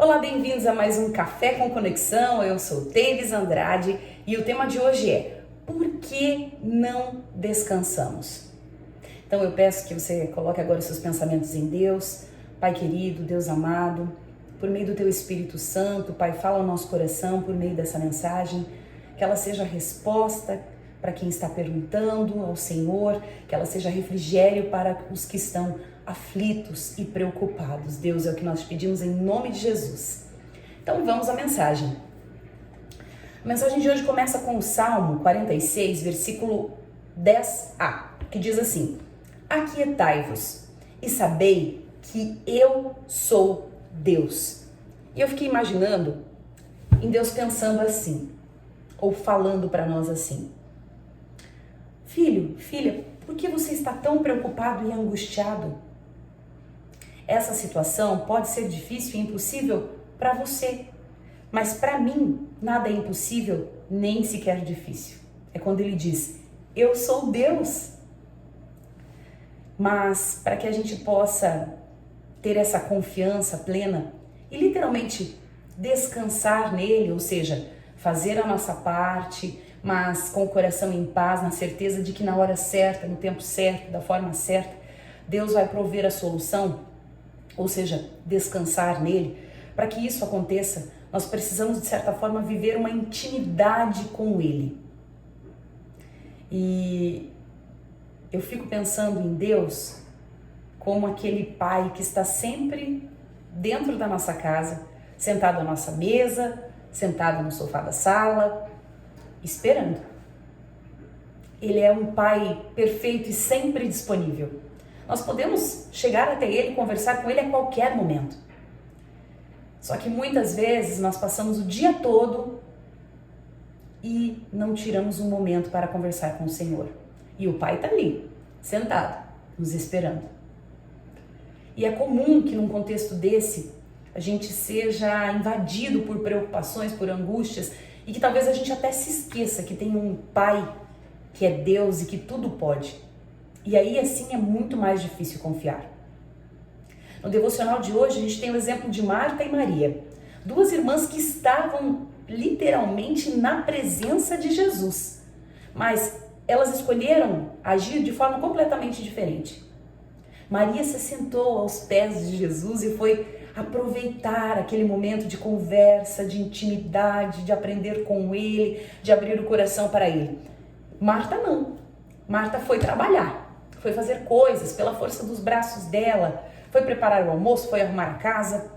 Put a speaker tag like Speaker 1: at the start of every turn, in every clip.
Speaker 1: Olá, bem-vindos a mais um Café com Conexão. Eu sou Tevis Andrade e o tema de hoje é: por que não descansamos? Então eu peço que você coloque agora os seus pensamentos em Deus. Pai querido, Deus amado, por meio do Teu Espírito Santo, Pai, fala ao nosso coração por meio dessa mensagem, que ela seja resposta para quem está perguntando ao Senhor, que ela seja refrigério para os que estão aflitos e preocupados. Deus, é o que nós pedimos em nome de Jesus. Então vamos à mensagem. A mensagem de hoje começa com o Salmo 46, versículo 10a, que diz assim: aquietai-vos e sabei que eu sou Deus. E eu fiquei imaginando em Deus pensando assim, ou falando para nós assim: filho, filha, por que você está tão preocupado e angustiado? Essa situação pode ser difícil e impossível para você, mas para mim nada é impossível, nem sequer difícil. É quando ele diz: eu sou Deus. Mas para que a gente possa ter essa confiança plena e literalmente descansar nele, ou seja, fazer a nossa parte, mas com o coração em paz, na certeza de que na hora certa, no tempo certo, da forma certa, Deus vai prover a solução, ou seja, descansar nele. Para que isso aconteça, nós precisamos, de certa forma, viver uma intimidade com ele. E eu fico pensando em Deus como aquele pai que está sempre dentro da nossa casa, sentado à nossa mesa, sentado no sofá da sala, esperando. Ele é um pai perfeito e sempre disponível. Nós podemos chegar até ele e conversar com ele a qualquer momento. Só que muitas vezes nós passamos o dia todo e não tiramos um momento para conversar com o Senhor. E o Pai está ali, sentado, nos esperando. E é comum que num contexto desse a gente seja invadido por preocupações, por angústias, e que talvez a gente até se esqueça que tem um Pai que é Deus e que tudo pode. E aí assim é muito mais difícil confiar. No devocional de hoje a gente tem o exemplo de Marta e Maria, duas irmãs que estavam literalmente na presença de Jesus, mas elas escolheram agir de forma completamente diferente. Maria se sentou aos pés de Jesus e foi aproveitar aquele momento de conversa, de intimidade, de aprender com ele, de abrir o coração para ele. Marta não. Marta foi trabalhar, foi fazer coisas pela força dos braços dela, foi preparar o almoço, foi arrumar a casa.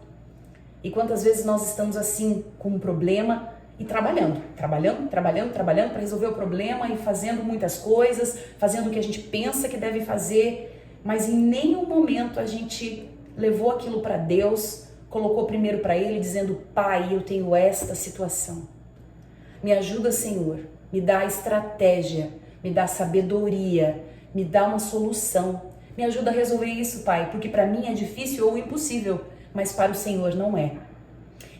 Speaker 1: E quantas vezes nós estamos assim com um problema e trabalhando para resolver o problema e fazendo muitas coisas, fazendo o que a gente pensa que deve fazer, mas em nenhum momento a gente levou aquilo para Deus, colocou primeiro para Ele, dizendo: Pai, eu tenho esta situação. Me ajuda, Senhor, me dá estratégia, me dá sabedoria, me dá uma solução. Me ajuda a resolver isso, Pai, porque para mim é difícil ou impossível, mas para o Senhor não é.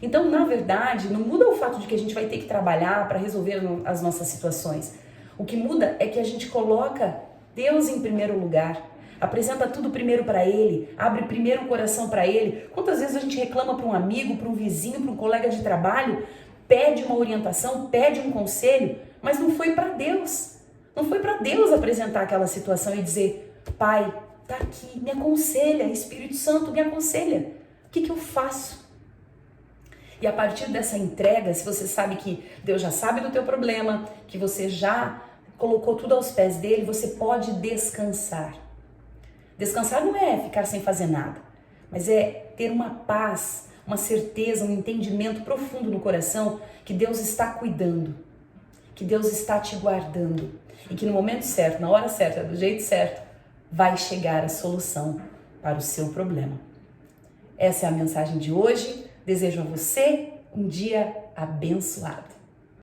Speaker 1: Então, na verdade, não muda o fato de que a gente vai ter que trabalhar para resolver as nossas situações. O que muda é que a gente coloca Deus em primeiro lugar, apresenta tudo primeiro para Ele, abre primeiro o coração para Ele. Quantas vezes a gente reclama para um amigo, para um vizinho, para um colega de trabalho, pede uma orientação, pede um conselho, mas não foi para Deus. Não foi para Deus apresentar aquela situação e dizer: Pai, tá aqui, me aconselha, Espírito Santo, me aconselha. O que eu faço? E a partir dessa entrega, se você sabe que Deus já sabe do teu problema, que você já colocou tudo aos pés dele, você pode descansar. Descansar não é ficar sem fazer nada, mas é ter uma paz, uma certeza, um entendimento profundo no coração que Deus está cuidando, que Deus está te guardando e que no momento certo, na hora certa, do jeito certo, vai chegar a solução para o seu problema. Essa é a mensagem de hoje. Desejo a você um dia abençoado.